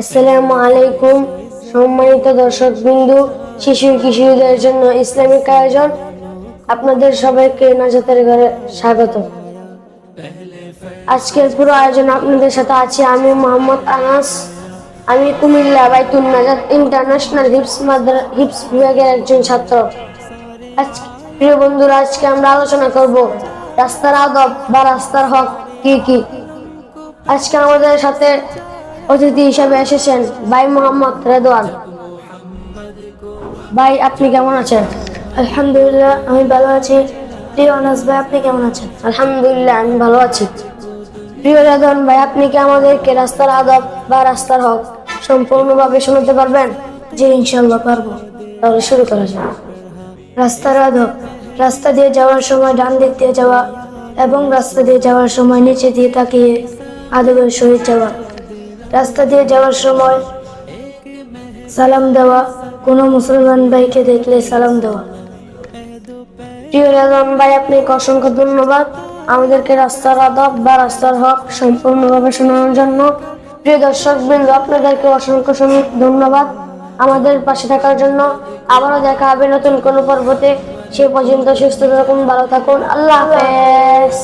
আসসালামু আলাইকুম। সম্মানিত দর্শকবৃন্দু, শিশু কিশোরীদের জন্য ইসলামিক আয়োজন আপনাদের সবাইকে নাজাতের ঘরে স্বাগত। আজকের পুরো আয়োজন আপনাদের সাথে আছি আমি মোহাম্মদ আনাস। আমি কুমিল্লা বাইতুন নাজাত ইন্টারন্যাশনাল হিপস বিভাগের একজন ছাত্র। প্রিয় বন্ধুরা, আজকে আমরা আলোচনা করব রাস্তার আদব বা রাস্তার হক কি কি। আজকে আমাদের সাথে অতিথি হিসাবে এসেছেন ভাই মোহাম্মদ রেদওয়ান। ভাই, আপনি কেমন আছেন? আলহামদুলিল্লাহ, আমি ভালো আছি। প্রিয় আনাস ভাই, আপনি কেমন আছেন? আলহামদুলিল্লাহ, আমি ভালো আছি। প্রিয় রেদওয়ান ভাই, আপনি কি আমাদেরকে রাস্তার আদব বা রাস্তার হক সম্পূর্ণভাবে শোনাতে পারবেন? জি, ইনশাল্লাহ পারবো। তাহলে শুরু করা যাক। রাস্তার আদব: রাস্তা দিয়ে যাওয়ার সময় ডান দিক দিয়ে যাওয়া এবং রাস্তা দিয়ে যাওয়ার সময় নিচে দিয়ে তাকিয়ে আদবের সহিত যাওয়া। রাস্তা দিয়ে যাওয়ার সময় সালাম দেওয়া, কোনো মুসলমান ভাইকে দেখলে সালাম দেওয়া। প্রিয় রেদওয়ান ভাই, আপনাকে অসংখ্য ধন্যবাদ আমাদেরকে রাস্তার আদব বা রাস্তার হক সম্পূর্ণভাবে শোনানোর জন্য। প্রিয় দর্শকবৃন্দ, আপনাদেরকে অসংখ্য ধন্যবাদ আমাদের পাশে থাকার জন্য। আবারও দেখা হবে নতুন কোনো পর্বতে। সে পর্যন্ত সুস্থ থাকুন, ভালো থাকুন। আল্লাহ হাফেজ।